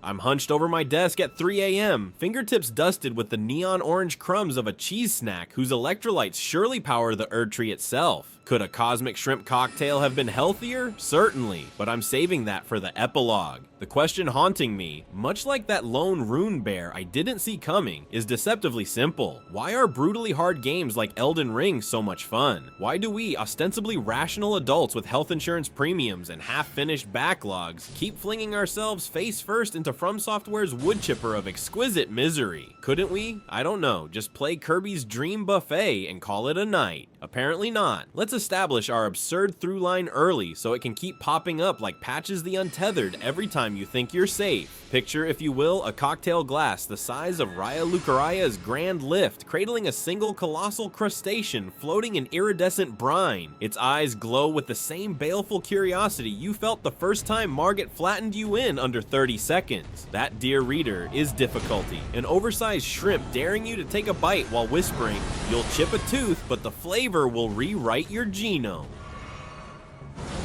I'm hunched over my desk at 3 a.m., fingertips dusted with the neon orange crumbs of a cheese snack whose electrolytes surely power the Erdtree itself. Could a cosmic shrimp cocktail have been healthier? Certainly, but I'm saving that for the epilogue. The question haunting me, much like that lone rune bear I didn't see coming, is deceptively simple. Why are brutally hard games like Elden Ring so much fun? Why do we, ostensibly rational adults with health insurance premiums and half-finished backlogs, keep flinging ourselves face first into From Software's wood chipper of exquisite misery? Couldn't we? I don't know, just play Kirby's Dream Buffet and call it a night. Apparently not. Let's establish our absurd through line early so it can keep popping up like Patches the Untethered every time you think you're safe. Picture, if you will, a cocktail glass the size of Raya Lucaraya's Grand Lift, cradling a single colossal crustacean floating in iridescent brine. Its eyes glow with the same baleful curiosity you felt the first time Margit flattened you in under 30 seconds. That, dear reader, is difficulty. An oversized shrimp daring you to take a bite while whispering, "You'll chip a tooth, but the flavor will rewrite your genome."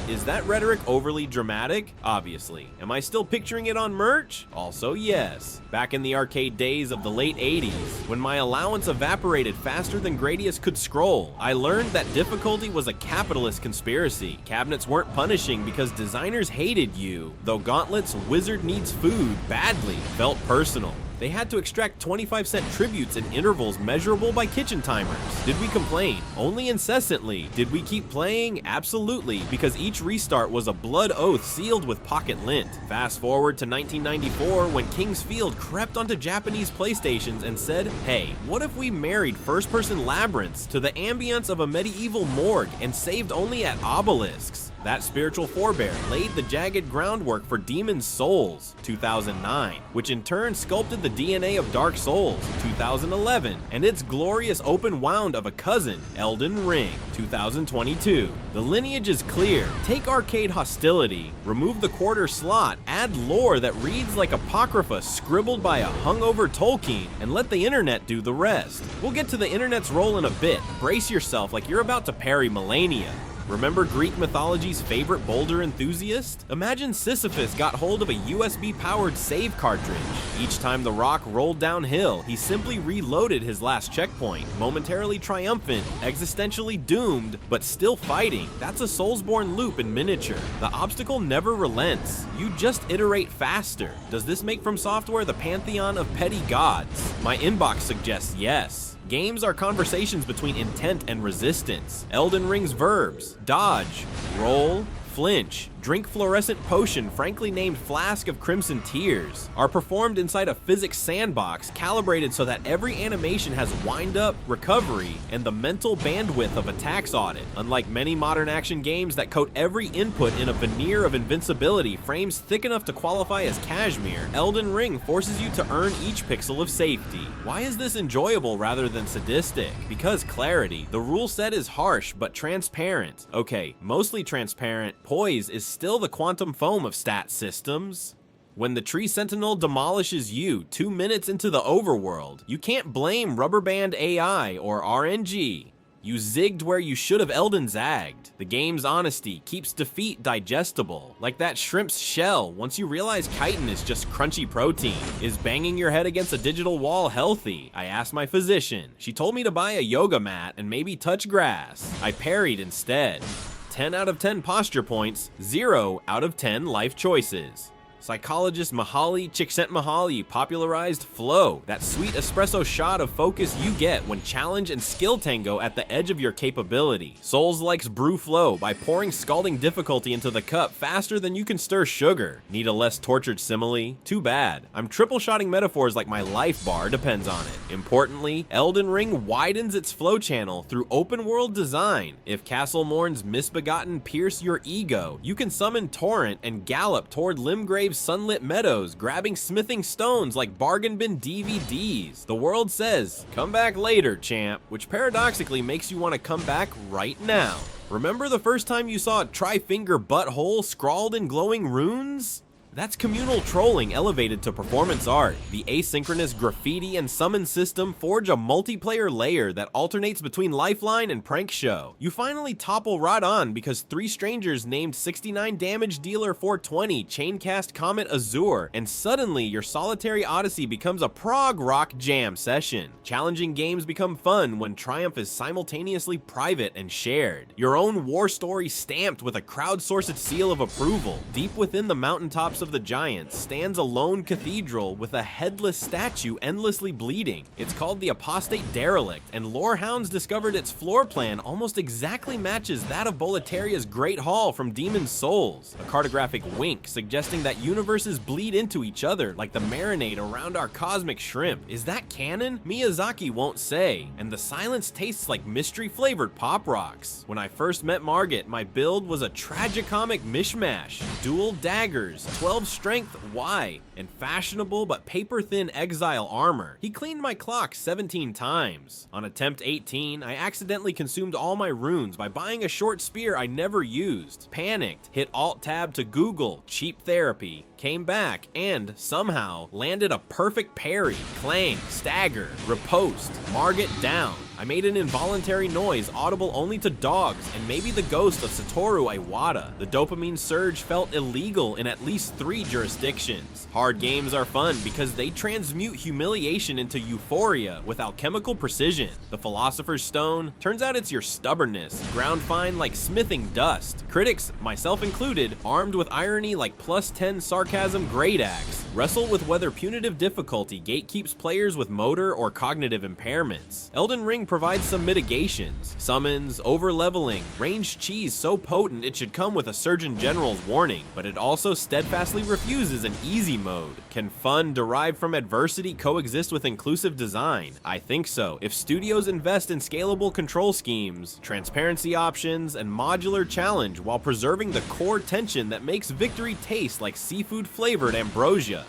Is that rhetoric overly dramatic? Obviously. Am I still picturing it on merch? Also yes. Back in the arcade days of the late 80s, when my allowance evaporated faster than Gradius could scroll, I learned that difficulty was a capitalist conspiracy. Cabinets weren't punishing because designers hated you, though Gauntlet's "Wizard needs food" badly felt personal. They had to extract 25-cent tributes in intervals measurable by kitchen timers. Did we complain? Only incessantly. Did we keep playing? Absolutely, because each restart was a blood oath sealed with pocket lint. Fast forward to 1994 when King's Field crept onto Japanese PlayStations and said, hey, what if we married first-person labyrinths to the ambience of a medieval morgue and saved only at obelisks? That spiritual forebear laid the jagged groundwork for Demon's Souls, 2009, which in turn sculpted the DNA of Dark Souls, 2011, and its glorious open wound of a cousin, Elden Ring, 2022. The lineage is clear. Take arcade hostility, remove the quarter slot, add lore that reads like apocrypha scribbled by a hungover Tolkien, and let the internet do the rest. We'll get to the internet's role in a bit. Brace yourself like you're about to parry Millennia. Remember Greek mythology's favorite boulder enthusiast? Imagine Sisyphus got hold of a USB-powered save cartridge. Each time the rock rolled downhill, he simply reloaded his last checkpoint, momentarily triumphant, existentially doomed, but still fighting. That's a Soulsborne loop in miniature. The obstacle never relents. You just iterate faster. Does this make From Software the pantheon of petty gods? My inbox suggests yes. Games are conversations between intent and resistance. Elden Ring's verbs: dodge, roll, flinch, drink fluorescent potion frankly named Flask of Crimson Tears, are performed inside a physics sandbox calibrated so that every animation has wind-up, recovery, and the mental bandwidth of a tax audit. Unlike many modern action games that coat every input in a veneer of invincibility frames thick enough to qualify as cashmere, Elden Ring forces you to earn each pixel of safety. Why is this enjoyable rather than sadistic? Because clarity. The rule set is harsh but transparent. Okay, mostly transparent. Poise is still the quantum foam of stat systems. When the Tree Sentinel demolishes you 2 minutes into the overworld, you can't blame rubber band AI or RNG. You zigged where you should have Elden zagged. The game's honesty keeps defeat digestible. Like that shrimp's shell, once you realize chitin is just crunchy protein. Is banging your head against a digital wall healthy? I asked my physician. She told me to buy a yoga mat and maybe touch grass. I parried instead. 10 out of 10 posture points, 0 out of 10 life choices. Psychologist Mihaly Csikszentmihalyi popularized flow, that sweet espresso shot of focus you get when challenge and skill tango at the edge of your capability. Souls likes brew flow by pouring scalding difficulty into the cup faster than you can stir sugar. Need a less tortured simile? Too bad. I'm triple-shotting metaphors like my life bar depends on it. Importantly, Elden Ring widens its flow channel through open-world design. If Castle Morn's misbegotten pierce your ego, you can summon Torrent and gallop toward Limgrave's sunlit meadows, grabbing smithing stones like bargain bin DVDs. The world says, come back later, champ, which paradoxically makes you want to come back right now. Remember the first time you saw a tri-finger butthole scrawled in glowing runes? That's communal trolling elevated to performance art. The asynchronous graffiti and summon system forge a multiplayer layer that alternates between Lifeline and Prank Show. You finally topple Radon because 3 strangers named 69 damage dealer 420 chaincast Comet Azure, and suddenly your solitary odyssey becomes a prog rock jam session. Challenging games become fun when triumph is simultaneously private and shared. Your own war story stamped with a crowdsourced seal of approval. Deep within the mountaintops of the Giants stands a lone cathedral with a headless statue endlessly bleeding. It's called the Apostate Derelict, and lorehounds discovered its floor plan almost exactly matches that of Boletaria's Great Hall from Demon's Souls. A cartographic wink suggesting that universes bleed into each other like the marinade around our cosmic shrimp. Is that canon? Miyazaki won't say, and the silence tastes like mystery-flavored pop rocks. When I first met Margit, my build was a tragicomic mishmash. Dual daggers, 12 strength Y, and fashionable but paper-thin exile armor. He cleaned my clock 17 times. On attempt 18, I accidentally consumed all my runes by buying a short spear I never used. Panicked, hit Alt-Tab to Google cheap therapy, came back, and somehow landed a perfect parry, clang, stagger, riposte, Margit down. I made an involuntary noise audible only to dogs and maybe the ghost of Satoru Iwata. The dopamine surge felt illegal in at least 3 jurisdictions. Hard games are fun because they transmute humiliation into euphoria with alchemical precision. The Philosopher's Stone, turns out it's your stubbornness, ground fine like smithing dust. Critics, myself included, armed with irony like +10 sarcasm great axe, wrestle with whether punitive difficulty gatekeeps players with motor or cognitive impairments. Elden Ring provides some mitigations. Summons, over-leveling, ranged cheese so potent it should come with a Surgeon General's warning, but it also steadfastly refuses an easy mode. Can fun derived from adversity coexist with inclusive design? I think so, if studios invest in scalable control schemes, transparency options, and modular challenge while preserving the core tension that makes victory taste like seafood-flavored ambrosia.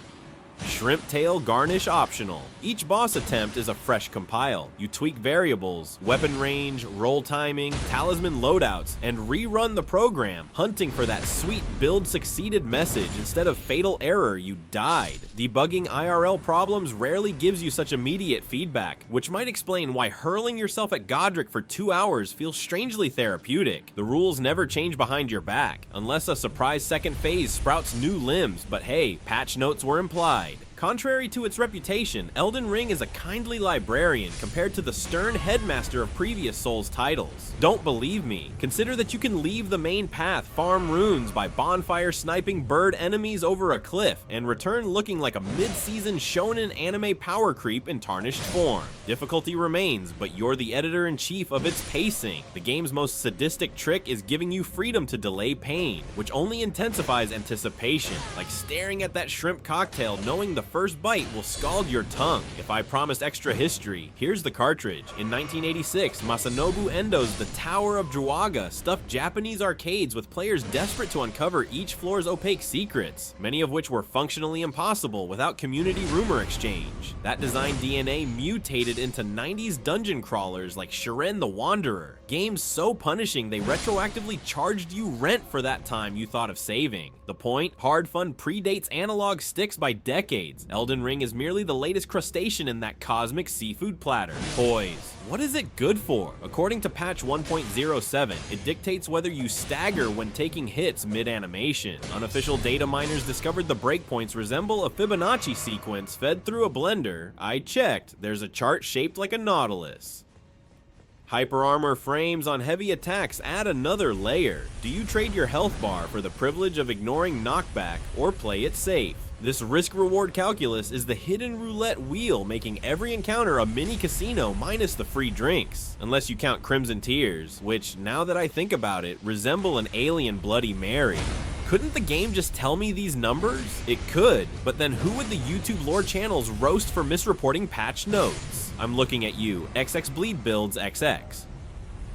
Shrimp tail garnish optional. Each boss attempt is a fresh compile. You tweak variables, weapon range, roll timing, talisman loadouts, and rerun the program, hunting for that sweet build succeeded message instead of fatal error you died. Debugging IRL problems rarely gives you such immediate feedback, which might explain why hurling yourself at Godric for 2 hours feels strangely therapeutic. The rules never change behind your back, unless a surprise second phase sprouts new limbs, but hey, patch notes were implied. Contrary to its reputation, Elden Ring is a kindly librarian compared to the stern headmaster of previous Souls titles. Don't believe me? Consider that you can leave the main path, farm runes by bonfire sniping bird enemies over a cliff, and return looking like a mid-season shonen anime power creep in tarnished form. Difficulty remains, but you're the editor-in-chief of its pacing. The game's most sadistic trick is giving you freedom to delay pain, which only intensifies anticipation, like staring at that shrimp cocktail knowing the first bite will scald your tongue. If I promised extra history, here's the cartridge. In 1986, Masanobu Endo's The Tower of Druaga stuffed Japanese arcades with players desperate to uncover each floor's opaque secrets, many of which were functionally impossible without community rumor exchange. That design DNA mutated into 90s dungeon crawlers like Shiren the Wanderer, games so punishing they retroactively charged you rent for that time you thought of saving. The point? Hard fun predates analog sticks by decades. Elden Ring is merely the latest crustacean in that cosmic seafood platter. Poise. What is it good for? According to patch 1.07, it dictates whether you stagger when taking hits mid-animation. Unofficial data miners discovered the breakpoints resemble a Fibonacci sequence fed through a blender. I checked, there's a chart shaped like a nautilus. Hyper armor frames on heavy attacks add another layer. Do you trade your health bar for the privilege of ignoring knockback or play it safe? This risk-reward calculus is the hidden roulette wheel, making every encounter a mini casino minus the free drinks. Unless you count Crimson Tears, which, now that I think about it, resemble an alien Bloody Mary. Couldn't the game just tell me these numbers? It could, but then who would the YouTube lore channels roast for misreporting patch notes? I'm looking at you, XX Bleed Builds XX.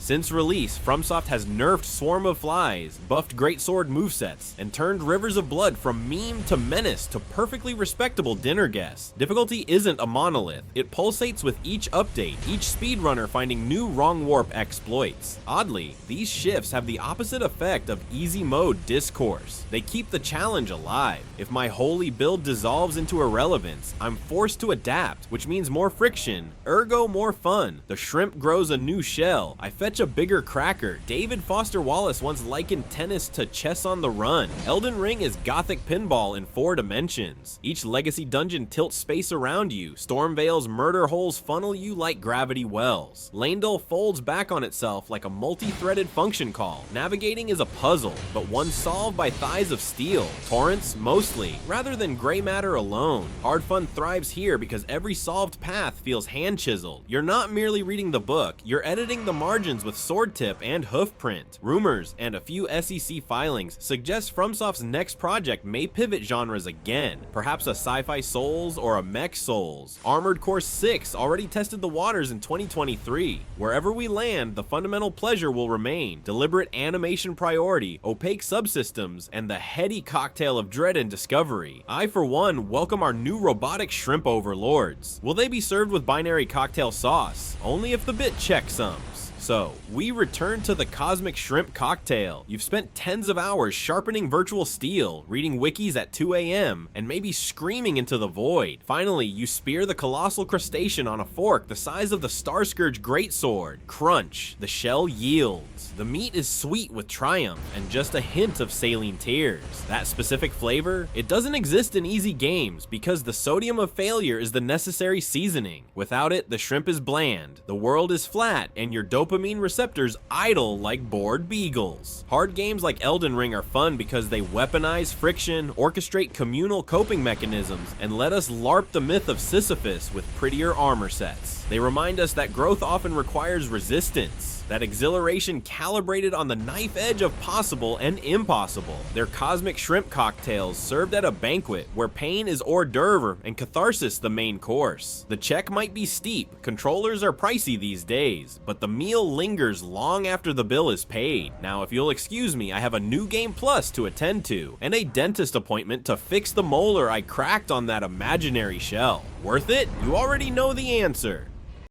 Since release, FromSoft has nerfed Swarm of Flies, buffed Greatsword movesets, and turned Rivers of Blood from meme to menace to perfectly respectable dinner guests. Difficulty isn't a monolith, it pulsates with each update, each speedrunner finding new wrong warp exploits. Oddly, these shifts have the opposite effect of easy mode discourse. They keep the challenge alive. If my holy build dissolves into irrelevance, I'm forced to adapt, which means more friction, ergo more fun. The shrimp grows a new shell, I fetch a bigger cracker. David Foster Wallace once likened tennis to chess on the run. Elden Ring is gothic pinball in 4 dimensions. Each legacy dungeon tilts space around you. Stormvale's murder holes funnel you like gravity wells. Leyndell folds back on itself like a multi-threaded function call. Navigating is a puzzle, but one solved by thighs of steel. Torrents, mostly, rather than gray matter alone. Hard fun thrives here because every solved path feels hand-chiseled. You're not merely reading the book, you're editing the margins with sword tip and hoof print. Rumors and a few SEC filings suggest FromSoft's next project may pivot genres again, perhaps a sci-fi Souls or a mech Souls. Armored Core 6 already tested the waters in 2023. Wherever we land, the fundamental pleasure will remain. Deliberate animation priority, opaque subsystems, and the heady cocktail of dread and discovery. I, for one, welcome our new robotic shrimp overlords. Will they be served with binary cocktail sauce? Only if the bit checksums. So, we return to the Cosmic Shrimp Cocktail. You've spent tens of hours sharpening virtual steel, reading wikis at 2 a.m., and maybe screaming into the void. Finally, you spear the colossal crustacean on a fork the size of the Starscourge Greatsword. Crunch. The shell yields. The meat is sweet with triumph, and just a hint of saline tears. That specific flavor? It doesn't exist in easy games, because the sodium of failure is the necessary seasoning. Without it, the shrimp is bland, the world is flat, and your dopamine receptors idle like bored beagles. Hard games like Elden Ring are fun because they weaponize friction, orchestrate communal coping mechanisms, and let us LARP the myth of Sisyphus with prettier armor sets. They remind us that growth often requires resistance, that exhilaration calibrated on the knife edge of possible and impossible. They're cosmic shrimp cocktails served at a banquet where pain is hors d'oeuvre and catharsis the main course. The check might be steep, controllers are pricey these days, but the meal lingers long after the bill is paid. Now, if you'll excuse me, I have a new game plus to attend to, and a dentist appointment to fix the molar I cracked on that imaginary shell. Worth it? You already know the answer.